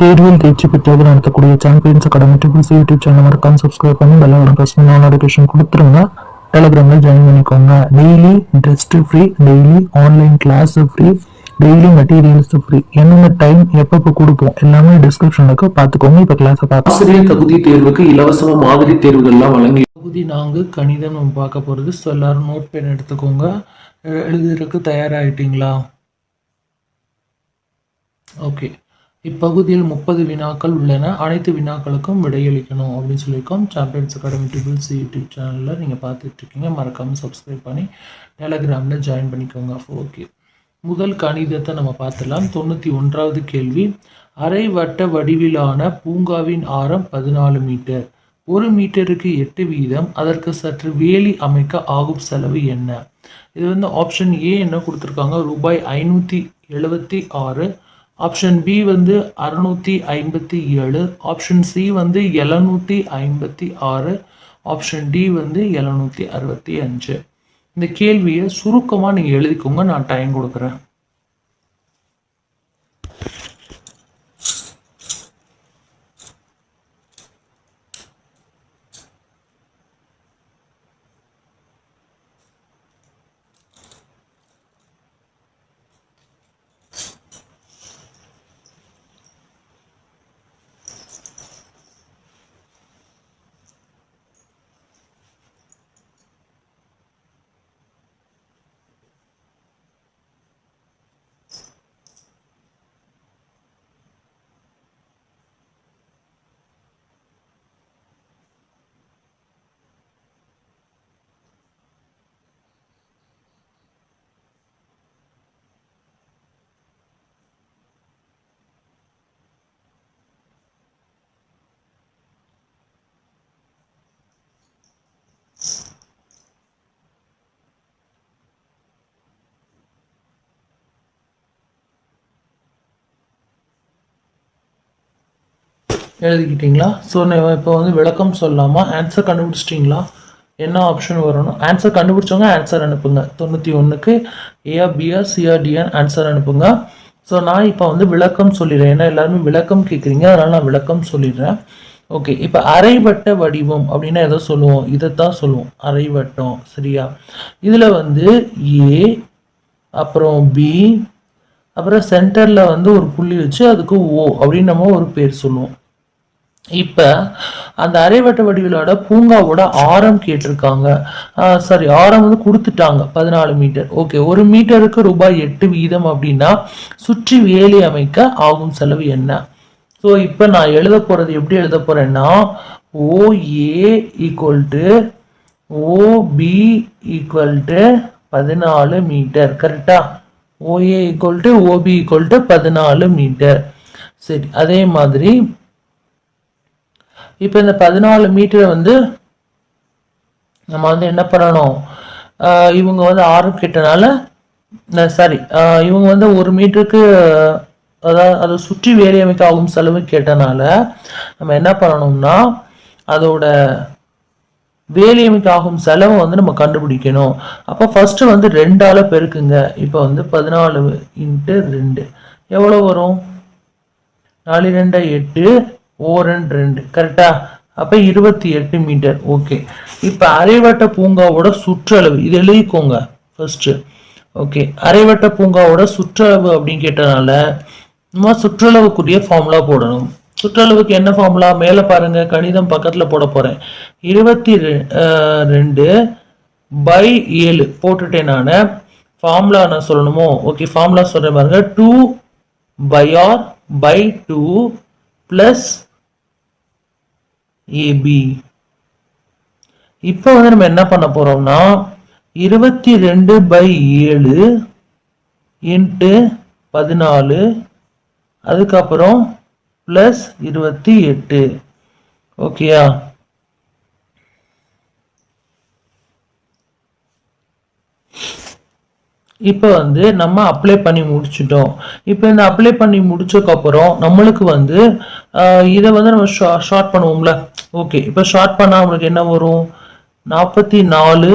தேர்வில் தேர்ச்சி பெற்றவர்கள் நடத்தக்கூடிய champions academy triples YouTube channel மறக்காம சப்ஸ்கிரைப் பண்ணி பெல் ஐகான் பிரஸ் பண்ணி நோட்டிஃபிகேஷன் கொடுத்துருங்க. டெலிகிராமில் ஜாயின் பண்ணிக்கோங்க. Daily test free, daily online class free, daily materials free. என்னென்ன டைம் எப்பப்போ கொடுப்போம் எல்லாமே டிஸ்கிரிப்ஷனுக்கு பார்த்துக்கோங்க. இப்போ கிளாஸை பார்த்து ஆசிரியர் தகுதி தேர்வுக்கு இலவசமாக மாதிரி தேர்வுகள்லாம் வழங்கி தகுதி 4 கணிதம் நம்ம பார்க்க போகிறது. ஸோ எல்லாரும் நோட் பென் எடுத்துக்கோங்க. எழுதுறதுக்கு தயாராகிட்டீங்களா? ஓகே. இப்பகுதியில் 30 வினாக்கள் உள்ளன. அனைத்து வினாக்களுக்கும் விடையளிக்கணும் அப்படின்னு சொல்லியிருக்கோம். சாம்பியன்ஸ் அகாடமி ட்ரிபிள்ஸ் யூடியூப் சேனலில் நீங்கள் பார்த்துட்ருக்கீங்க. மறக்காமல் சப்ஸ்கிரைப் பண்ணி டெலகிராமில் ஜாயின் பண்ணிக்கோங்க. ஓகே, முதல் கணிதத்தை நம்ம பார்த்துடலாம். 91வது கேள்வி. அரை வட்ட வடிவிலான பூங்காவின் ஆரம் 14 மீட்டர். 1 மீட்டருக்கு 8 வீதம். அதற்கு சற்று வேலி அமைக்க ஆகும் செலவு என்ன? இது வந்து ஆப்ஷன் ஏ என்ன கொடுத்துருக்காங்க, ரூபாய் 576. ஆப்ஷன் பி வந்து 657. ஆப்ஷன் சி வந்து 756. ஆப்ஷன் டி வந்து 765. இந்த கேள்வியை சுருக்கமாக நீங்கள் எழுதிக்கோங்க, நான் டைம் கொடுக்குறேன். எழுதிக்கிட்டீங்களா? ஸோ இப்போ வந்து விளக்கம் சொல்லாமல் ஆன்சர் கண்டுபிடிச்சிட்டிங்களா? என்ன ஆப்ஷன் வரணும்? ஆன்சர் கண்டுபிடிச்சவங்க ஆன்சர் அனுப்புங்க. 91க்கு ஏஆ பிஆ சிஆ டிஆன் ஆன்சர் அனுப்புங்க. ஸோ நான் இப்போ வந்து விளக்கம் சொல்லிடுறேன். ஏன்னா எல்லாருமே விளக்கம் கேட்குறீங்க, அதனால் நான் விளக்கம் சொல்லிடுறேன். ஓகே, இப்போ அரைவட்ட வடிவம் அப்படின்னா எதை சொல்லுவோம்? இதைத்தான் சொல்லுவோம், அரைவட்டம். சரியா? இதில் வந்து ஏ, அப்புறம் பி, அப்புறம் சென்டரில் வந்து ஒரு புள்ளி வச்சு அதுக்கு ஓ அப்படின்னு நம்ம ஒரு பேர் சொல்லுவோம். இப்போ அந்த அரைவட்ட வடிவிலோட பூங்காவோட ஆரம் கேட்டிருக்காங்க. சாரி, ஆரம் வந்து கொடுத்துட்டாங்க 14 மீட்டர். ஓகே, 1 மீட்டருக்கு ரூபாய் 8 வீதம் அப்படின்னா சுற்றி வேலி அமைக்க ஆகும் செலவு என்ன? ஸோ இப்போ நான் எழுத போகிறது எப்படி எழுத போகிறேன்னா, O A equal to O B equal to 14 metre. கரெக்டா? O A equal to O B equal to 14 metre. சரி, அதே மாதிரி இப்போ இந்த 14 மீட்டரை வந்து நம்ம வந்து என்ன பண்ணணும், இவங்க வந்து ஆரம் கேட்டனால, சாரி, இவங்க வந்து 1 மீட்டருக்கு அதாவது அதை சுற்றி வேலி அமைக்க ஆகும் செலவு கேட்டனால நம்ம என்ன பண்ணணும்னா அதோட வேலி அமைக்க ஆகும் செலவை வந்து நம்ம கண்டுபிடிக்கணும். அப்போ ஃபர்ஸ்ட் வந்து 2ஆல பெருக்குங்க. இப்போ வந்து 14 × 2 எவ்வளோ வரும்? 4 2 8, ஓரன் 2. கரெக்டா? அப்போ 28 மீட்டர். ஓகே, இப்போ அரைவட்ட பூங்காவோட சுற்றளவு இது எழுதிக்கோங்க ஃபர்ஸ்ட். ஓகே, அரைவட்ட பூங்காவோட சுற்றளவு அப்படின்னு கேட்டனால நம்ம சுற்றளவுக்குரிய ஃபார்முலா போடணும். சுற்றளவுக்கு என்ன ஃபார்முலா? மேலே பாருங்க, கணிதம் பக்கத்தில் போட போகிறேன். 22/7 போட்டுட்டேன் நான். ஃபார்முலா நான் சொல்லணுமோ? ஓகே, ஃபார்முலா சொல்கிறேன் பாருங்க. 2/r/2 + AB. இப்போ வந்து நம்ம என்ன பண்ண போறோம்னா 22/7 × 14 அதுக்கப்புறம் +28. ஓகேயா? இப்போ வந்து நம்ம அப்ளை பண்ணி முடிச்சிட்டோம். இப்போ இந்த அப்ளை பண்ணி முடிச்சதுக்கப்புறம் நம்மளுக்கு வந்து இதை வந்து நம்ம ஷார்ட் பண்ணுவோம்ல. ஓகே, இப்போ ஷார்ட் பண்ணால் நம்மளுக்கு என்ன வரும்? 44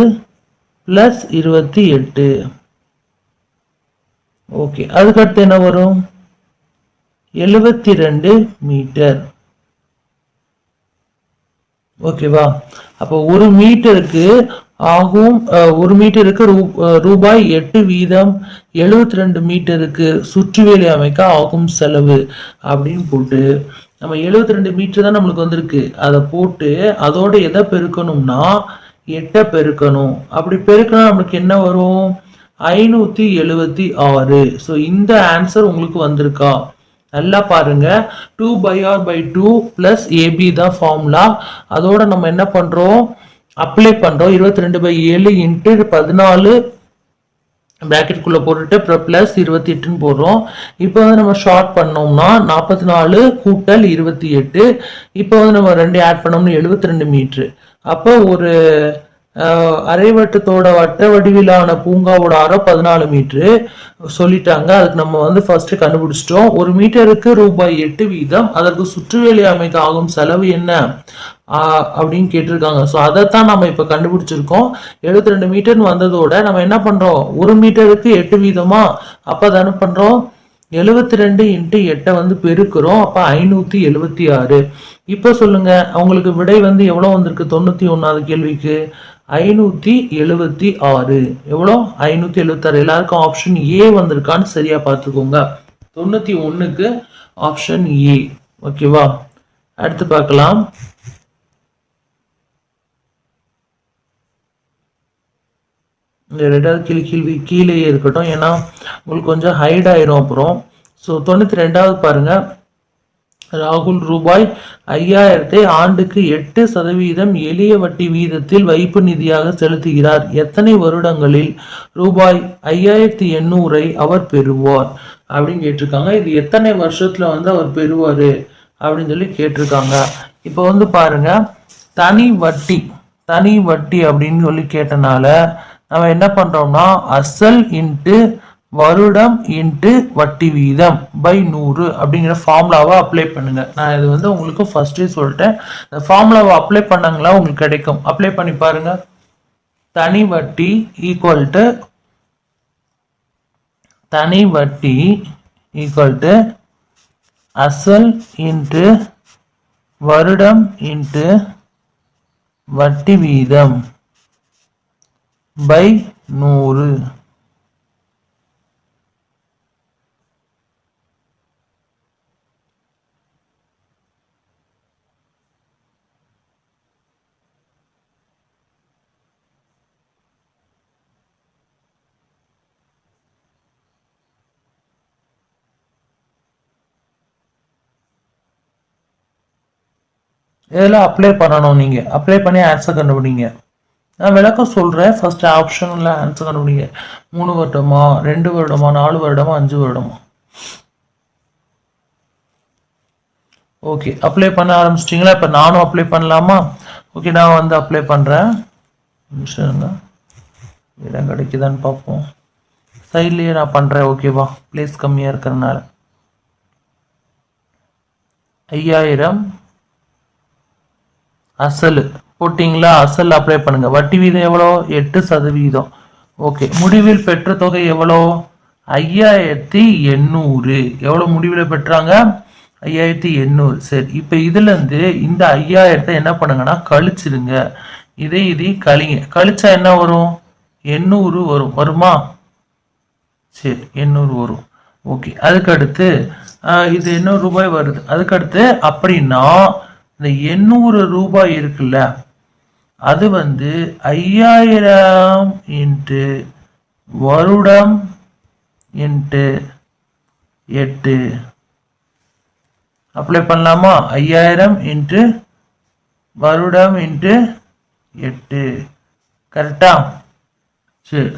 + 28. ஓகே, அதுக்கடுத்து என்ன வரும்? 72 மீட்டர். ஓகேவா? அப்போ ஒரு மீட்டருக்கு ஆகும் ஒரு மீட்டருக்கு ரூபாய் 8 வீதம், 72 மீட்டருக்கு சுற்றுவேலி அமைக்க ஆகும் செலவு அப்படின்னு போட்டு நம்ம 72 மீட்டர் தான் நம்மளுக்கு வந்திருக்கு. அதை போட்டு அதோட எதை பெருக்கணும்னா 8 பெருக்கணும். அப்படி பெருக்கணும் நம்மளுக்கு என்ன வரும்? 576. ஸோ இந்த ஆன்சர் உங்களுக்கு வந்திருக்கா? நல்லா பாருங்க. 2/r/2 பிளஸ் ஏபி தான் ஃபார்முலா. அதோட நம்ம என்ன பண்றோம்? அப்ளை பண்றோம். 22/7 இன்ட்டு 14 பிராக்கெட்டுக்குள்ள போட்டுட்டு பிளஸ் 28ன்னு போடுறோம். இப்போ வந்து நம்ம ஷார்ட் பண்ணோம்னா 44 கூட்டல் 28. இப்போ வந்து நம்ம ரெண்டு ஆட் பண்ணோம்னா 72 மீட்ரு. அப்போ ஒரு அரைவட்டத்தோட வட்ட வடிவிலான பூங்காவோட ஆரம் 14 மீட்டரு சொல்லிட்டாங்க. அதுக்கு நம்ம வந்து ஃபர்ஸ்ட் கண்டுபிடிச்சிட்டோம். ஒரு மீட்டருக்கு ரூபாய் 8 வீதம், அதற்கு சுற்றுவேலி அமைக்க ஆகும் செலவு என்ன அப்படின்னு கேட்டிருக்காங்க. ஸோ அதைத்தான் நம்ம இப்ப கண்டுபிடிச்சிருக்கோம். 72 மீட்டர்னு வந்ததோட நம்ம என்ன பண்றோம்? ஒரு மீட்டருக்கு 8 வீதமா, அப்ப தானே பண்றோம் 72 இன்ட்டு 8 வந்து பெருக்கிறோம். அப்ப 576. இப்ப சொல்லுங்க, அவங்களுக்கு விடை வந்து எவ்வளவு வந்திருக்கு? 91வது கேள்விக்கு 576. எவ்வளோ? 576. எல்லாருக்கும் ஆப்ஷன் ஏ வந்திருக்கான்னு சரியா பார்த்துக்கோங்க. 91க்கு ஆப்ஷன் ஏ. ஓகேவா? அடுத்து பார்க்கலாம். இந்த ரெண்டாவது கேள்வி கீழேயே இருக்கட்டும், ஏன்னா உங்களுக்கு கொஞ்சம் ஹைட் ஆயிரும் அப்புறம். ஸோ 92வது பாருங்க. ராகுல் ரூபாய் 5000 ஆண்டுக்கு 8% எளிய வட்டி வீதத்தில் வைப்பு நிதியாக செலுத்துகிறார். எத்தனை வருடங்களில் ரூபாய் 5800 அவர் பெறுவார் அப்படின்னு கேட்டிருக்காங்க. இது எத்தனை வருஷத்துல வந்து அவர் பெறுவாரு அப்படின்னு சொல்லி கேட்டிருக்காங்க. இப்போ வந்து பாருங்க, தனி வட்டி அப்படின்னு சொல்லி கேட்டனால நம்ம என்ன பண்றோம்னா அசல் இன்ட்டு வருடம் இன்ட்டு வட்டி வீதம் பை 100 அப்படிங்கிற ஃபார்முலாவை அப்ளை பண்ணுங்க. நான் இது வந்து உங்களுக்கு ஃபர்ஸ்டே சொல்லிட்டேன். இந்த ஃபார்முலாவை அப்ளை பண்ணாங்களா உங்களுக்கு கிடைக்கும். அப்ளை பண்ணி பாருங்க. தனி வட்டி ஈக்குவல் டு அசல் இன்ட்டு வருடம் இன்ட்டு வட்டி வீதம் பை 100. இதெல்லாம் அப்ளை பண்ணணும். நீங்க அப்ளை பண்ணி ஆன்சர் கண்டுபிடிங்க. நான் விளக்கம் சொல்றேன். ஃபர்ஸ்ட் ஆப்ஷன்ல ஆன்சர் கண்டுபிடிங்க. 3 வருடமா, 2 வருடமா, 4 வருடமா, 5 வருடமா? ஓகே, அப்ளை பண்ண ஆரம்பிச்சிட்டிங்களா? இப்போ நானும் அப்ளை பண்ணலாமா? ஓகே, நான் வந்து அப்ளை பண்றேன். இடம் கிடைக்குதான்னு பார்ப்போம். சைட்லயே நான் பண்றேன். ஓகேவா? பிளேஸ் கம்மியா இருக்கிறதுனால 5000 அசல் போட்டிங்களா? அசல் அப்ளை பண்ணுங்க. வட்டி வீதம் எவ்வளோ? 8%. ஓகே, முடிவில் பெற்ற தொகை எவ்வளோ? 5800. எவ்வளோ முடிவில் பெற்றாங்க? 5800. சரி, இப்போ இதுல இருந்து இந்த 5000 என்ன பண்ணுங்கன்னா கழிச்சிருங்க. இதை கழிங்க. கழிச்சா என்ன வரும்? 800 வரும். வருமா? சரி, 800 வரும். ஓகே, அதுக்கடுத்து இது 800 ரூபாய் வருது. அதுக்கடுத்து அப்படின்னா இந்த 800 ரூபாய் இருக்குல்ல, அது வந்து 5000 இன்ட்டு வருடம் இன்ட்டு 8 அப்ளை பண்ணலாமா? 5000 இன்ட்டு வருடம் இன்ட்டு 8. கரெக்டா? சரி,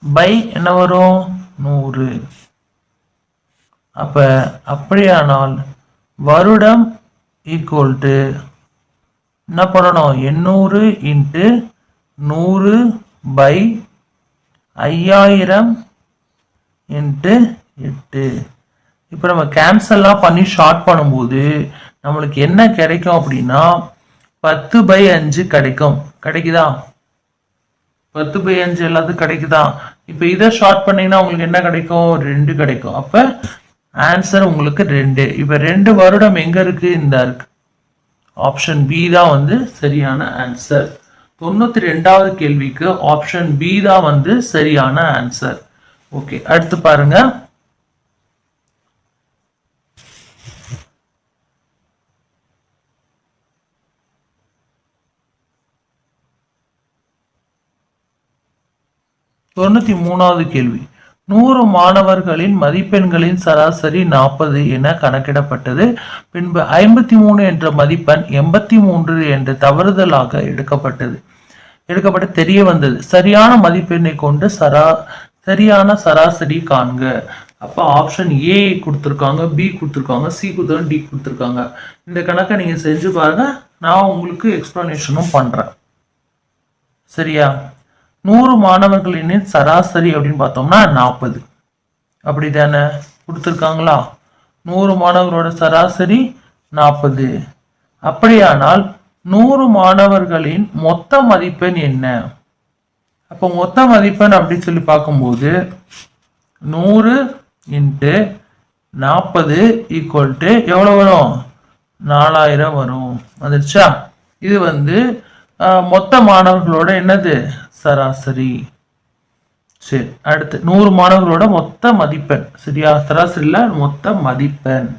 பை என்ன வரும்? 100. அப்ப அப்படியானால் வருடம் ஈக்குவல் டு என்ன பண்ணணும்? 800 இன்ட்டு 100 பை 5000 இன்ட்டு 8. இப்போ நம்ம கேன்சல்லாம் பண்ணி ஷார்ட் பண்ணும்போது நம்மளுக்கு என்ன கிடைக்கும் அப்படின்னா 10/5 கிடைக்கும். கிடைக்குதா? 10/5 எல்லாத்துக்கும் கிடைக்குதா? இப்போ இதை ஷார்ட் பண்ணீங்கன்னா உங்களுக்கு என்ன கிடைக்கும்? 2 கிடைக்கும். அப்ப ஆன்சர் உங்களுக்கு 2. இப்ப 2 வருடம் எங்க இருக்கு? இந்த இருக்கு. ஆப்ஷன் பி தான் வந்து சரியான ஆன்சர். 92வது கேள்விக்கு ஆப்ஷன் பி தான் வந்து சரியான ஆன்சர். ஓகே, அடுத்து பாருங்க. தொண்ணூத்தி மூணாவது கேள்வி. 100 மாணவர்களின் மதிப்பெண்களின் சராசரி 40 என கணக்கிடப்பட்டது. பின்பு 53 என்ற மதிப்பெண் 83 என்ற தவறுதலாக எடுக்கப்பட்டு தெரிய வந்தது. சரியான மதிப்பெண்ணை கொண்டு சரியான சராசரி காண்க. அப்ப ஆப்ஷன் ஏ கொடுத்துருக்காங்க, பி கொடுத்துருக்காங்க, சி கொடுத்துருக்காங்க, டி கொடுத்துருக்காங்க. இந்த கணக்கை நீங்க செஞ்சு பாருங்க, நான் உங்களுக்கு எக்ஸ்பிளனேஷனும் பண்றேன். சரியா? 100 மாணவர்களின் சராசரி அப்படின்னு பார்த்தோம்னா 40. அப்படிதானே கொடுத்துருக்காங்களா? 100 மாணவர்களோட சராசரி 40. அப்படியானால் 100 மாணவர்களின் மொத்த மதிப்பெண் என்ன? அப்போ மொத்த மதிப்பெண் அப்படின்னு சொல்லி பார்க்கும்போது 100 × 40 = எவ்வளவு வரும்? 4000 வரும். வந்துருச்சா? இது வந்து மொத்த மாணவர்களோட என்னது? சராசரி. சரி, அடுத்து 100 மாணவர்களோட மொத்த மதிப்பெண். சரியா? சராசரியில மொத்த மதிப்பெண்.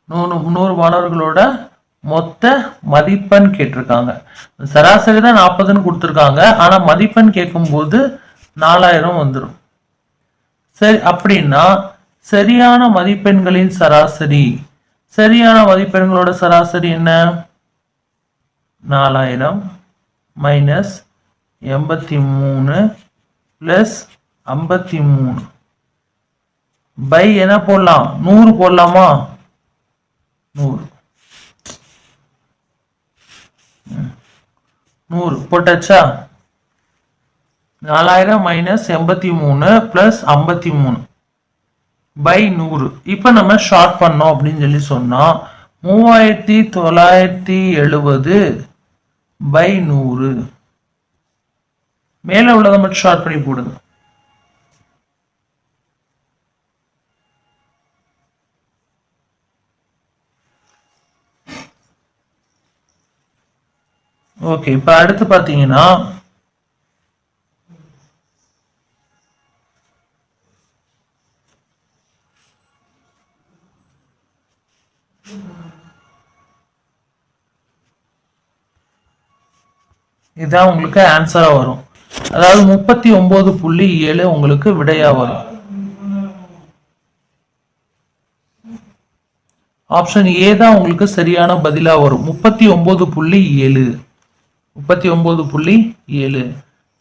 100 மாணவர்களோட மொத்த மதிப்பெண் கேட்டிருக்காங்க. சராசரி தான் 40ன்னு கொடுத்துருக்காங்க, ஆனா மதிப்பெண் கேட்கும்போது 4000 வந்துடும். சரி, அப்படின்னா சரியான மதிப்பெண்களின் சராசரி, சரியான மதிப்பெண்களோட சராசரி என்ன? 4000 மைனஸ் 83 பிளஸ் 53 பை என்ன போடலாம்? 100 போடலாமா? 100 போட்டாச்சா? 4000 மைனஸ் 83 பிளஸ் 53 பை 100. இப்ப நம்ம ஷார்ட் பண்ணோம் அப்படின்னு சொல்லி சொன்னா 3970 பை 100. மேல உள்ளதை மட்டும் ஷார்ட் பண்ணி போடுங்க. ஓகே, இப்ப அடுத்து பாத்தீங்கன்னா இதான் உங்களுக்கு ஆன்சரா வரும். அதாவது 39.7 உங்களுக்கு விடையா வரும். ஆப்ஷன் ஏ தான் உங்களுக்கு சரியான பதிலா வரும். 39.7. 39.7.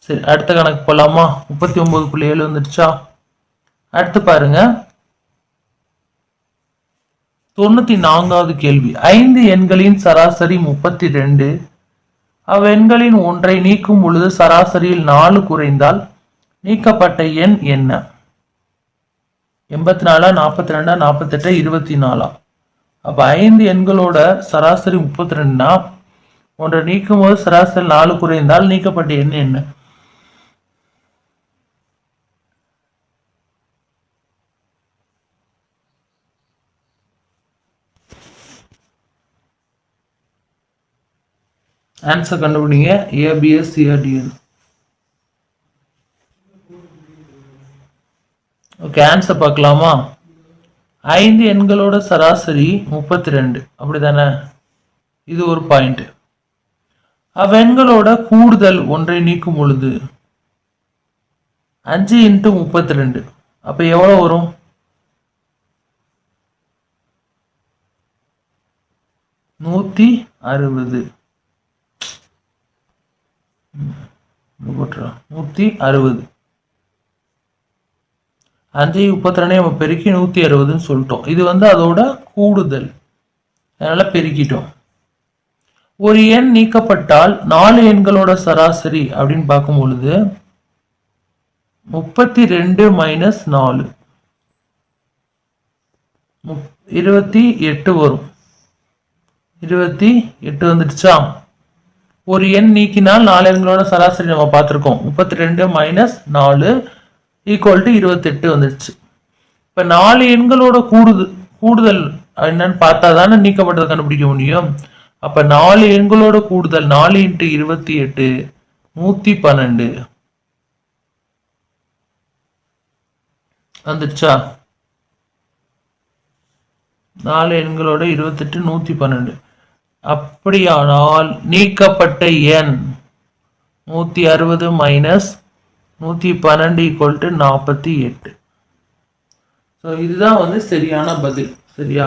சரி, அடுத்த கணக்கு போலாமா? 39.7 வந்துடுச்சா? அடுத்து பாருங்க, 94வது கேள்வி. 5 எண்களின் சராசரி 32. அவ்வெண்களின் ஒன்றை நீக்கும் பொழுது சராசரியில் 4 குறைந்தால் நீக்கப்பட்ட எண் என்ன? 84, 42, 48, 24. அப்ப 5 எண்களோட சராசரி 32னா ஒன்றை நீக்கும் போது சராசரி 4 குறைந்தால் நீக்கப்பட்ட எண் என்ன? ஆன்சர் கண்டுபிடிங்க. ஏபிஎஸ் சிஆர்டிஎன். ஓகே, ஆன்சர் பார்க்கலாமா? 5 எண்களோட சராசரி 32. அப்படிதானே? இது ஒரு பாயிண்ட். அவ்வெண்களோட கூடுதல் ஒன்றை நீக்கும் பொழுது 5 × 32. அப்ப எவ்வளவு வரும்? 160. 160. 5 32 நம்ம பெருக்கி 160ன்னு சொல்லிட்டோம். இது வந்து அதோட கூடுதல், அதனால பெருக்கிட்டோம். ஒரு எண் நீக்கப்பட்டால் 4 எண்களோட சராசரி அப்படின்னு பார்க்கும் பொழுது 32 மைனஸ் 4 28 வரும். 28 வந்துடுச்சா? ஒரு எண் நீக்கினால் 4 எண்களோட சராசரி நம்ம பார்த்திருக்கோம். 32 மைனஸ் 4 ஈக்குவல் டு 28 வந்துருச்சு. இப்ப 4 எண்களோட கூடுதல் என்னன்னு பார்த்தா தானே நீக்கப்பட்டதை கண்டுபிடிக்க முடியும். அப்ப 4 எண்களோட கூடுதல் 4 இன்ட்டு 28 112 வந்துருச்சா? 4 எண்களோட 28 112. அப்படியானால் நீக்கப்பட்ட எண் 160 மைனஸ் 112 ஈக்குவல் டு 48. ஸோ இதுதான் வந்து சரியான பதில். சரியா?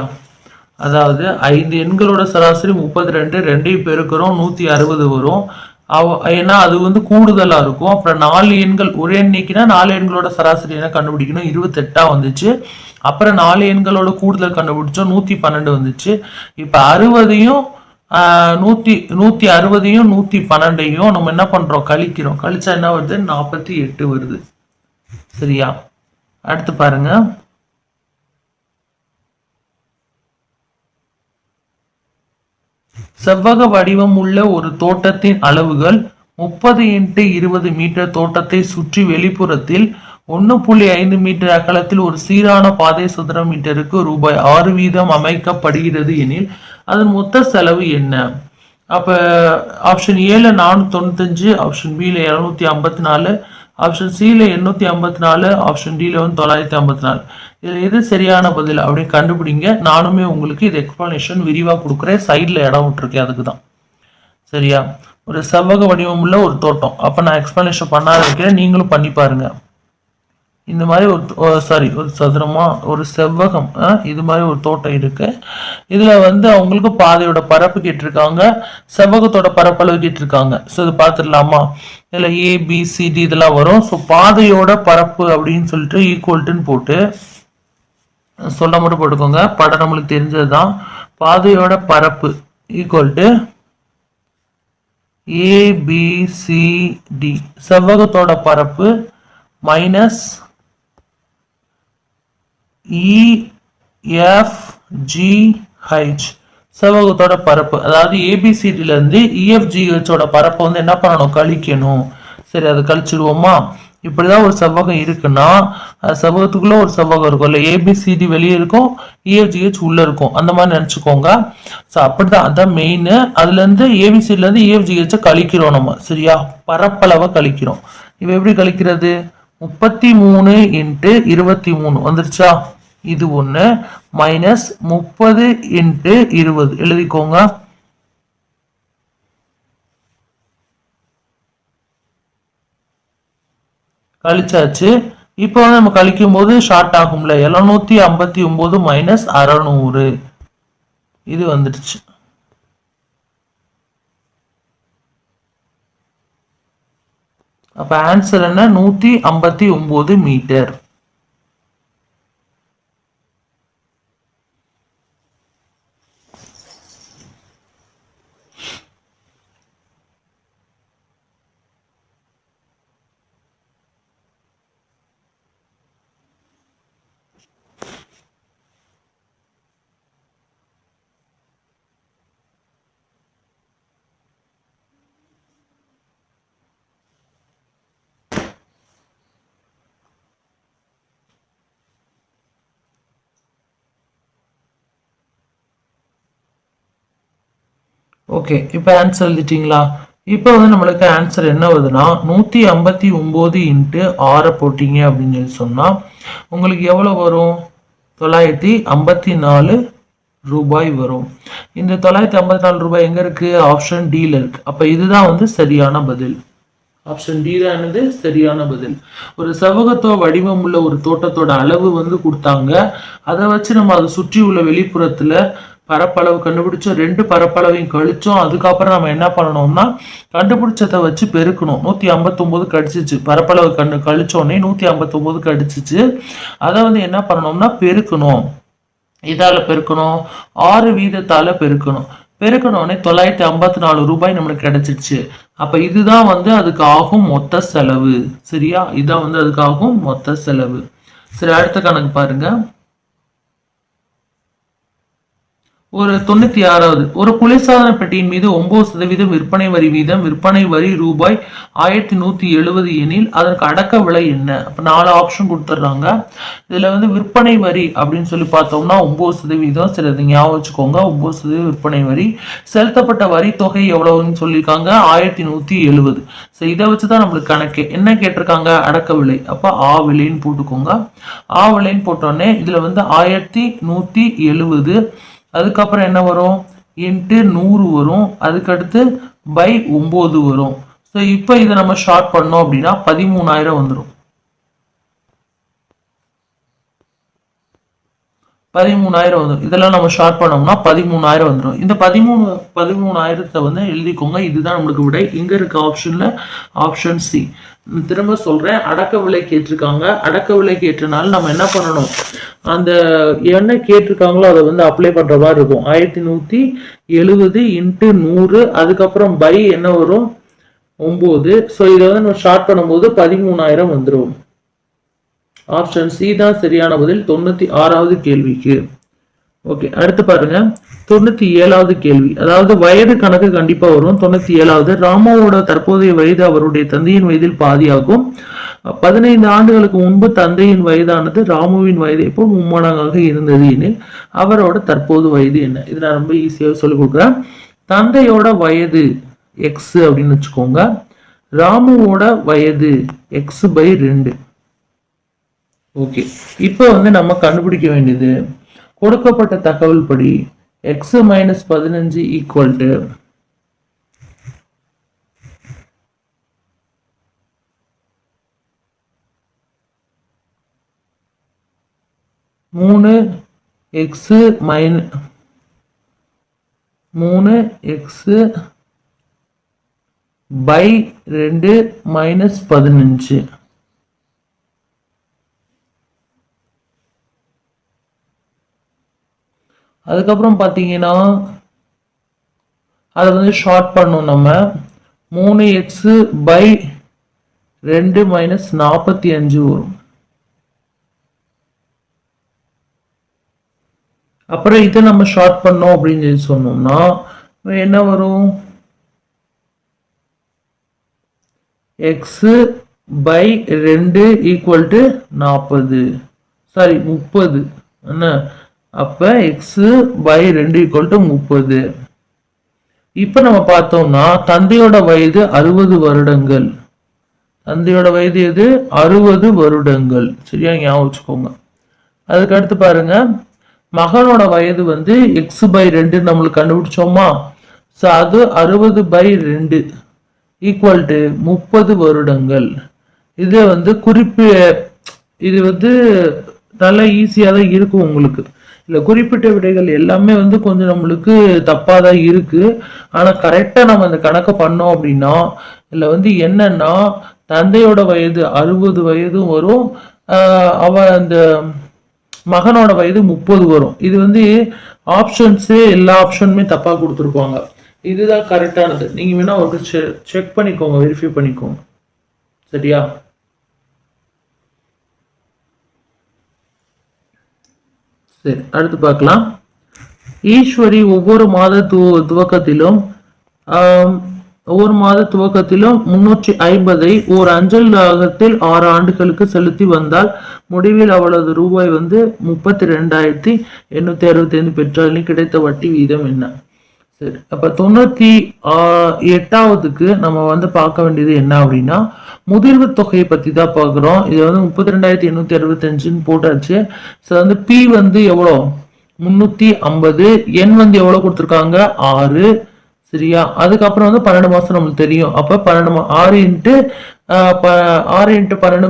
அதாவது 5 எண்களோட சராசரி 32, 2 பெருக்கிறோம் 160 வரும். ஏன்னா அது வந்து கூடுதலா இருக்கும். அப்புறம் 4 எண்கள் ஒரே எண்ணிக்கைனா 4 எண்களோட சராசரி என்ன கண்டுபிடிக்கணும், 28 வந்துச்சு. அப்புறம் 4 எண்களோட கூடுதல் கண்டுபிடிச்சோம் 112 வந்துச்சு. இப்ப 60யும் 160யும் 112யும் நம்ம என்ன பண்றோம், கழிக்கிறோம். கழிச்சா என்ன வருது, 48 வருது. சரியா? அடுத்து பாருங்க. செவ்வக வடிவம் உள்ள ஒரு தோட்டத்தின் அளவுகள் 30 × 20 மீட்டர். தோட்டத்தை சுற்றி வெளிப்புறத்தில் 1.5 மீட்டர் அகலத்தில் ஒரு சீரான பாதை சதுர மீட்டருக்கு ரூபாய் 6 வீதம் அமைக்கப்படுகிறது எனில் அதன் மொத்த செலவு என்ன? அப்ப ஆப்ஷன் ஏல 495, ஆப்ஷன் பில 754, ஆப்ஷன் சில 854, ஆப்ஷன் டில வந்து 954. இதுல எது சரியான பதில் அப்படின்னு கண்டுபிடிங்க. நானுமே உங்களுக்கு இது எக்ஸ்பிளனேஷன் விரிவா கொடுக்குறேன். சைட்ல இடம் விட்டுருக்கேன், அதுக்கு தான். சரியா? ஒரு செவ்வக வடிவம் உள்ள ஒரு தோட்டம். அப்ப நான் எக்ஸ்பிளனேஷன் பண்ணாத இருக்கிறேன், நீங்களும் பண்ணி பாருங்க. இந்த மாதிரி ஒரு சதுரமா ஒரு செவ்வகம், இது மாதிரி ஒரு தோட்டம் இருக்கு. இதுல வந்து அவங்களுக்கு பாதையோட பரப்பு கேட்டிருக்காங்க, செவ்வகத்தோட பரப்பளவு கேட்டிருக்காங்க. ஸோ இது பார்த்துடலாமா? இதுல ABCD இதெல்லாம் வரும். ஸோ பாதையோட பரப்பு அப்படின்னு சொல்லிட்டு ஈக்குவல்ட்டுன்னு போட்டு சொல்ல மட்டும் போட்டுக்கோங்க. படம் நம்மளுக்கு தெரிஞ்சதுதான். பாதையோட பரப்பு ஈக்குவல் டு ABCD, செவ்வகத்தோட பரப்பு மைனஸ் EFGH, செவ்வகத்தோட பரப்பு. அதாவது ABCDல இருந்து EFGHோட பரப்பை வந்து என்ன பண்ணணும், கழிக்கணும். சரி, அதை கழிச்சிடுவோமா? இப்படிதான் ஒரு செவ்வகம் இருக்குன்னா செவ்வகத்துக்குள்ள ஒரு செவ்வகம் இருக்கும் இல்ல, ABCD வெளியே இருக்கும், EFGH உள்ள இருக்கும், அந்த மாதிரி நினைச்சுக்கோங்க. ஸோ அப்படிதான், அதான் மெயின். அதுல இருந்து ABCDல இருந்து EFGH கழிக்கிறோம் நம்ம. சரியா? பரப்பளவை கழிக்கிறோம். இப்ப எப்படி கழிக்கிறது? 33 × 23 வந்துருச்சா? இது ஒண்ணு மைனஸ் 30 × 20 எழுதிக்கோங்க. கழிச்சாச்சு. இப்போ வந்து நம்ம கழிக்கும் போது ஷார்ட் ஆகும்ல, 759 மைனஸ் 600 இது வந்துடுச்சு. அப்ப ஆன்சர் என்ன, 159 மீட்டர். ஓகே, இப்போ ஆன்சர் எழுதிட்டீங்களா? இப்போ வந்து நம்மளுக்கு ஆன்சர் என்ன வருதுன்னா 159 × 6 போட்டீங்க அப்படின்னு சொல்லி சொன்னா உங்களுக்கு எவ்வளவு வரும்? 954 ரூபாய் வரும். இந்த 954 ரூபாய் எங்க இருக்கு? ஆப்ஷன் டில இருக்கு. அப்ப இதுதான் வந்து சரியான பதில். ஆப்ஷன் டி தான் என்னது சரியான பதில். ஒரு செவ்வகத்தோ வடிவம் உள்ள ஒரு தோட்டத்தோட அளவு வந்து கொடுத்தாங்க. அதை வச்சு நம்ம அதை சுற்றி உள்ள வெளிப்புறத்துல பரப்பளவு கண்டுபிடிச்சோம். 2 பரப்பளவையும் கழிச்சோம். அதுக்கப்புறம் நம்ம என்ன பண்ணணும்னா கண்டுபிடிச்சதை வச்சு பெருக்கணும். 159 கடிச்சிச்சு. பரப்பளவு கழிச்சோடனே 159 கடிச்சிச்சு. அதை வந்து என்ன பண்ணணும்னா பெருக்கணும். இதால பெருக்கணும், 6 வீதத்தால பெருக்கணும். பெருக்கணும்னே 954 ரூபாய் நம்மளுக்கு கிடைச்சிடுச்சு. அப்ப இதுதான் வந்து அதுக்கு ஆகும் மொத்த செலவு. சரியா? இதான் வந்து அதுக்கு ஆகும் மொத்த செலவு. சரி, அடுத்த கணக்கு பாருங்க. ஒரு 96வது ஒரு குளிர்சாதன பெட்டியின் மீது 9% விற்பனை வரி வீதம், விற்பனை வரி ரூபாய் 1170 எனில் அதற்கு அடக்க விலை என்ன? அப்ப 4 ஆப்ஷன் கொடுத்துட்றாங்க. இதுல வந்து விற்பனை வரி அப்படின்னு சொல்லி பார்த்தோம்னா 9%. சரி, அது ஞாபகம் வச்சுக்கோங்க. 9% விற்பனை வரி. செலுத்தப்பட்ட வரி தொகை எவ்வளவுன்னு சொல்லியிருக்காங்க? 1170. ஸோ இதை வச்சுதான் நம்மளுக்கு கணக்கு. என்ன கேட்டிருக்காங்க? அடக்க விலை. அப்ப ஆ விலைன்னு போட்டுக்கோங்க. ஆ விலைன்னு போட்டோடனே இதுல வந்து 1170, அதுக்கப்புறம் என்ன வரும்? இன்ட்டு 100 வரும், அதுக்கடுத்து பை 9 வரும். ஸோ இப்போ இதை நம்ம ஷார்ட் பண்ணோம் அப்படின்னா 13,000 வந்துடும். 13,000 வந்துடும். இதெல்லாம் நம்ம ஷார்ட் பண்ணோம்னா 13,000 வந்துடும். இந்த 13,000 வந்து எழுதிக்கோங்க. இதுதான் நம்மளுக்கு விடை. இங்க இருக்க ஆப்ஷன்ல ஆப்ஷன் சி. திரும்ப சொல்றேன், அடக்க விலை கேட்டிருக்காங்க. அடக்க விலை கேட்டனால நம்ம என்ன பண்ணணும்? அந்த என்ன கேட்டிருக்காங்களோ அதை வந்து அப்ளை பண்ற மாதிரி இருக்கும். 1170 இன்ட்டு 100, அதுக்கப்புறம் பை என்ன வரும்? 9. ஸோ இதை வந்து நம்ம ஷார்ட் பண்ணும்போது 13,000 வந்துடும். ஆப்ஷன் சி தான் சரியான பதில் 96வது கேள்விக்கு. ஓகே, அடுத்து பாருங்க 97வது கேள்வி. அதாவது வயது கணக்கு கண்டிப்பா வரும். 97வது, ராமாவோட தற்போதைய வயது அவருடைய தந்தையின் வயதில் பாதியாகும். 15 ஆண்டுகளுக்கு முன்பு தந்தையின் வயதானது ராமுவின் வயதை போல் மும்மடங்காக இருந்தது எனில் அவரோட தற்போது வயது என்ன? இது நான் ரொம்ப ஈஸியாக சொல்லிக் கொடுக்குறேன். தந்தையோட வயது எக்ஸ் அப்படின்னு வச்சுக்கோங்க. ராமுவோட வயது x/2. ஓகே, இப்போ வந்து நம்ம கண்டுபிடிக்க வேண்டியது கொடுக்கப்பட்ட தகவல் படி x - 15 ஈக்குவல் டு 3x/2 - 15. அதுக்கப்புறம் பார்த்தீங்கன்னா அதை வந்து ஷார்ட் பண்ணோம் நம்ம. 3x/2 - 45 வரும். அப்புறம் இதை நம்ம ஷார்ட் பண்ணோம் அப்படின்னு சொல்லி சொன்னோம்னா என்ன வரும்? x/2 equal to 40, sorry 30. என்ன? அப்ப x/2 ஈக்குவல் டு 30. இப்ப நம்ம பார்த்தோம்னா தந்தையோட வயது 60 வருடங்கள். தந்தையோட வயது எது? 60 வருடங்கள். சரியா, ஞாபகம் வச்சுக்கோங்க. அதுக்கு அடுத்து பாருங்க, மகனோட வயது வந்து x/2 நம்மளுக்கு கண்டுபிடிச்சோமா? ஸோ அது 60/2 ஈக்குவல் டு 30 வருடங்கள். இது வந்து இது வந்து நல்லா ஈஸியாக தான் இருக்கும் உங்களுக்கு. இல்லை, குறிப்பிட்ட விடைகள் எல்லாமே வந்து கொஞ்சம் நம்மளுக்கு தப்பாக தான் இருக்கு. ஆனால் கரெக்டாக நம்ம அந்த கணக்கை பண்ணோம் அப்படின்னா இதில் வந்து என்னன்னா தந்தையோட வயது 60 வயதும் வரும், அந்த மகனோட வயது 30 வரும். இது வந்து ஆப்ஷன்ஸு எல்லா ஆப்ஷனுமே தப்பாக கொடுத்துருப்பாங்க. இதுதான் கரெக்டானது. நீங்க வேணா ஒரு செக் பண்ணிக்கோங்க, வெரிஃபை பண்ணிக்கோங்க. சரியா? சரி, அடுத்து பார்க்கலாம். ஈஸ்வரி ஒவ்வொரு மாத துவக்கத்திலும் 350 ஓர் அஞ்சலகத்தில் 6 ஆண்டுகளுக்கு செலுத்தி வந்தால் முடிவில் அவளது ரூபாய் வந்து 32,865 பெற்றால் கிடைத்த வட்டி வீதம் என்ன? சரி, அப்ப 98வதுக்கு நம்ம வந்து பார்க்க வேண்டியது என்ன அப்படின்னா முதிர்வு தொகையை பத்தி தான் பார்க்குறோம். இது வந்து 32,865 போட்டாச்சு. ஸோ வந்து பி வந்து எவ்வளோ? 350. என் வந்து எவ்வளோ கொடுத்துருக்காங்க? 6. சரியா? அதுக்கப்புறம் வந்து 12 மாசம் நம்மளுக்கு தெரியும். அப்ப 6 இன்ட்டு 12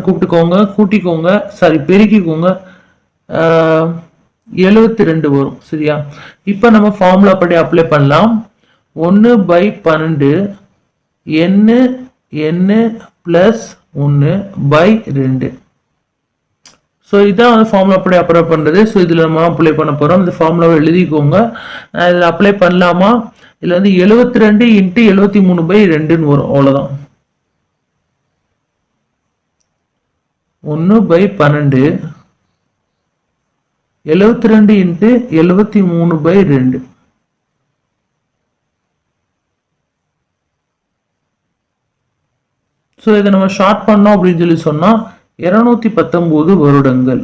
கூட்டிக்கோங்க, சாரி பெருக்கிக்கோங்க, 72 வரும். சரியா? இப்ப நம்ம ஃபார்முலா படி அப்ளை பண்ணலாம். 1/12 n பிளஸ் 1/2. ஸோ இதான் வந்து ஃபார்முலா படி அப்ளை பண்றது. ஸோ இதுல நம்ம அப்ளை பண்ண போறோம். இந்த ஃபார்முலாவை எழுதிக்கோங்க. இதில் அப்ளை பண்ணலாமா? இதுல வந்து 72 இன்ட்டு 73/2 வரும். அவ்வளவுதான். 1/12 72 இன்ட்டு 73/2. ஸோ இதை நம்ம ஷார்ட் பண்ணோம் அப்படின்னு சொல்லி சொன்னா 219 வருடங்கள்.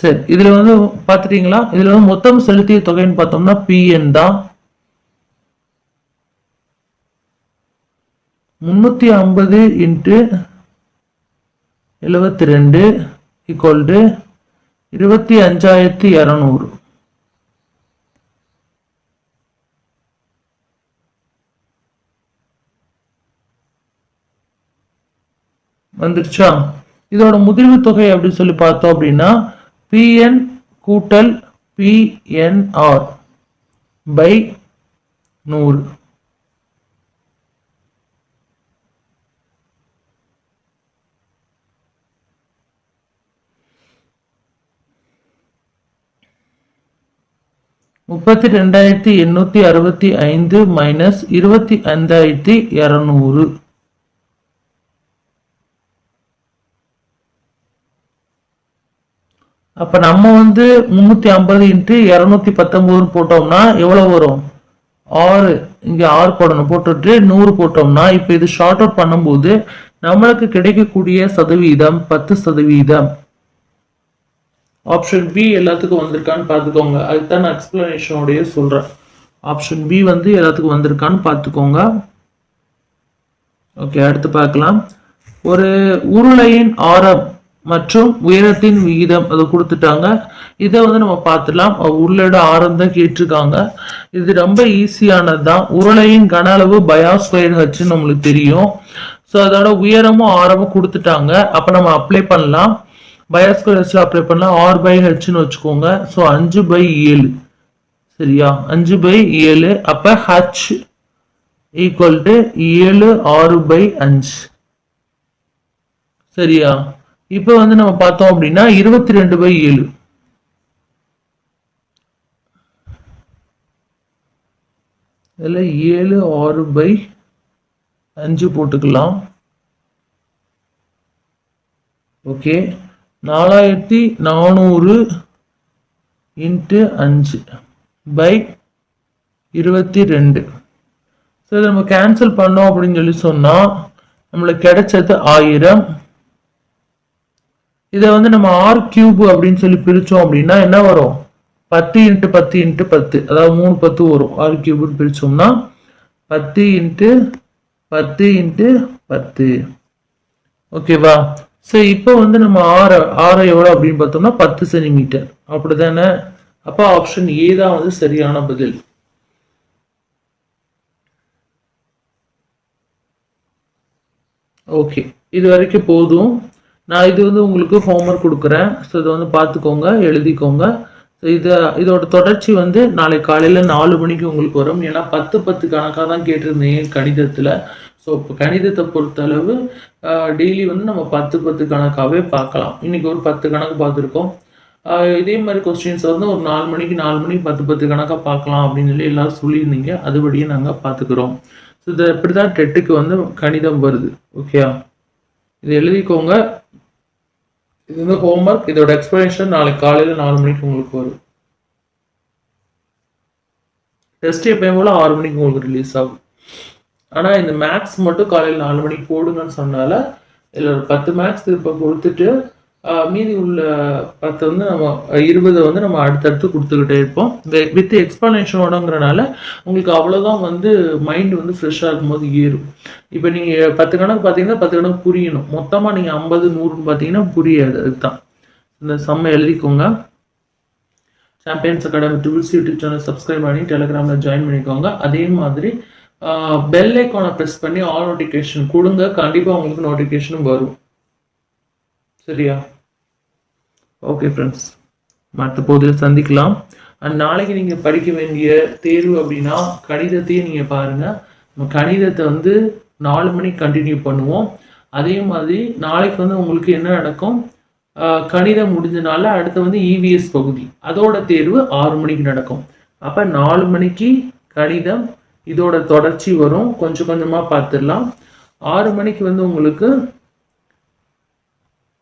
சரி, இதுல வந்து பாத்துட்டீங்களா? இதுல வந்து மொத்தம் செலுத்திய தொகைன்னு பார்த்தோம்னா PN தான். 350 இன்ட்டு 72 ஈக்குவல் டு 25,200. வந்துருச்சா? இதோட முதிர்வு தொகை அப்படின்னு சொல்லி பார்த்தோம் அப்படின்னா PN கூட்டல் PNR பை 100. $32,865 மைனஸ் 25,200. அப்ப நம்ம வந்து 350 இன்ட்டு 219 போட்டோம்னா எவ்வளவு வரும்? 6. இங்க 6 போடணும், போட்டுட்டு 100 போட்டோம்னா இப்ப இது ஷார்ட் அவுட் பண்ணும்போது நம்மளுக்கு கிடைக்கக்கூடிய சதவீதம் 10%. ஆப்ஷன் பி எல்லாத்துக்கும் வந்திருக்கான்னு பார்த்துக்கோங்க. அதுதான் நான் எக்ஸ்பிளனேஷனோடய சொல்றேன். ஆப்ஷன் பி வந்து எல்லாத்துக்கும் வந்திருக்கான்னு பார்த்துக்கோங்க. ஓகே, அடுத்து பார்க்கலாம். ஒரு உருளையின் ஆரம் மற்றும் உயரத்தின் விகிதம் அதை கொடுத்துட்டாங்க. இதை வந்து நம்ம பார்த்துலாம். உருளையோட ஆரம் தான் கேட்டிருக்காங்க. இது ரொம்ப ஈஸியானது தான். உருளையின் கன அளவு பயாஸ்கொயர் ஹெச்ன்னு நம்மளுக்கு தெரியும். ஸோ அதோட உயரமும் ஆரமும் கொடுத்துட்டாங்க. அப்போ நம்ம அப்ளை பண்ணலாம். பயாஸ்கொயர் ஹெச்ல அப்ளை பண்ணலாம். R/Hன்னு வச்சுக்கோங்க. ஸோ 5/7. சரியா? 5/7. அப்போ H ஈக்குவல் டு 7 6/5. சரியா? இப்போ வந்து நம்ம பார்த்தோம் அப்படின்னா 22/7. இதில் 7 6/5 போட்டுக்கலாம். Okay, 4400 into 5/22. ஸோ இதை நம்ம கேன்சல் பண்ணோம் அப்படின்னு சொல்லி சொன்னா நம்மளுக்கு கிடைச்சது 1000. இதை வந்து நம்ம R³ அப்படின்னு சொல்லி பிரிச்சோம் அப்படின்னா என்ன வரும்? 10 இன்ட்டு 10 இன்ட்டு 10, அதாவது 3 10 வரும். R³ பிரிச்சோம்னா 10 into 10 into 10. ஓகேவா? ஸோ இப்போ வந்து நம்ம ஆரம் எவ்வளோ அப்படின்னு பார்த்தோம்னா 10 சென்டிமீட்டர். அப்படிதானே? அப்போ ஆப்ஷன் ஏ தான் வந்து சரியான பதில். ஓகே, இது வரைக்கும் போதும். நான் இது வந்து உங்களுக்கு ஹோம்ஒர்க் கொடுக்குறேன். ஸோ இதை வந்து பார்த்துக்கோங்க, எழுதிக்கோங்க. ஸோ இதோட தொடர்ச்சி வந்து நாளை காலையில் 4 மணிக்கு உங்களுக்கு வரும். ஏன்னா 10 கணக்காக தான் கேட்டிருந்தீங்க கணிதத்தில். ஸோ இப்போ கணிதத்தை பொறுத்தளவு டெய்லி வந்து நம்ம 10 கணக்காகவே பார்க்கலாம். இன்னைக்கு ஒரு 10 கணக்கு பார்த்துருக்கோம். இதே மாதிரி கொஸ்டின்ஸ் வந்து ஒரு 4 மணிக்கு 10 கணக்காக பார்க்கலாம் அப்படின்னு சொல்லி எல்லாரும் சொல்லியிருந்தீங்க. அதுபடியே நாங்கள் பார்த்துக்கிறோம். ஸோ இதை இப்படி தான் டெட்டுக்கு வந்து கணிதம் வருது. ஓகேயா? இது எழுதிக்கோங்க. இது வந்து ஹோம்ஒர்க். இதோட எக்ஸ்பிளனேஷன் நாளைக்கு காலையில் 4 மணிக்கு உங்களுக்கு வரும். டெஸ்ட் எப்பயும் போல 6 மணிக்கு உங்களுக்கு ரிலீஸ் ஆகும். ஆனால் இந்த மேக்ஸ் மட்டும் காலையில் 4 மணிக்கு போடுங்கன்னு சொன்னால இதில் ஒரு 10 மேக்ஸ் இப்போ கொடுத்துட்டு மீதி உள்ள 10 வந்து நம்ம 20 வந்து நம்ம அடுத்தடுத்து கொடுத்துக்கிட்டே இருப்போம். வித் எக்ஸ்பிளனேஷனோடங்கிறனால உங்களுக்கு அவ்வளோதான் வந்து மைண்ட் வந்து ஃப்ரெஷ்ஷாக இருக்கும்போது ஏறும். இப்போ நீங்கள் 10 கணக்கு பார்த்தீங்கன்னா 10 கணக்கு புரியணும். மொத்தமாக நீங்கள் 50 100ன்னு பார்த்தீங்கன்னா புரியாது. அதுதான் இந்த சம்மை எழுதிக்கோங்க. Champions academy triples YouTube channel subscribe பண்ணி டெலிகிராமில் ஜாயின் பண்ணிக்கோங்க. அதே மாதிரி பெல் ஐக்கானை ப்ரெஸ் பண்ணி ஆல் நோட்டிஃபிகேஷன் கொடுங்க. கண்டிப்பாக உங்களுக்கு நோட்டிஃபிகேஷனும் வரும். சரியா? ஓகே ஃப்ரெண்ட்ஸ், மற்ற போதில் சந்திக்கலாம். அண்ட் நாளைக்கு நீங்கள் படிக்க வேண்டிய தேர்வு அப்படின்னா கணிதத்தையும் நீங்கள் பாருங்கள். நம்ம கணிதத்தை வந்து 4 மணிக்கு கண்டினியூ பண்ணுவோம். அதே மாதிரி நாளைக்கு வந்து உங்களுக்கு என்ன நடக்கும்? கணிதம் முடிஞ்சனால அடுத்து வந்து EVS பகுதி, அதோட தேர்வு 6 மணிக்கு நடக்கும். அப்போ 4 மணிக்கு கணிதம், இதோட தொடர்ச்சி வரும். கொஞ்சம் கொஞ்சமாக பார்த்துடலாம். 6 மணிக்கு வந்து உங்களுக்கு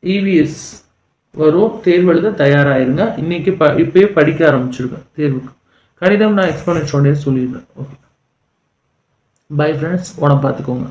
EVS வரும். தேர்வு எழுத தயாராகிருங்க. இன்னைக்கு இப்பயே படிக்க ஆரம்பிச்சிருங்க தேர்வுக்கு. கணிதம் நான் எக்ஸ்போனன்ஷியலோடய சொல்லிடுறேன். ஓகே, பை ஃப்ரெண்ட்ஸ், உடம்பு பார்த்துக்கோங்க.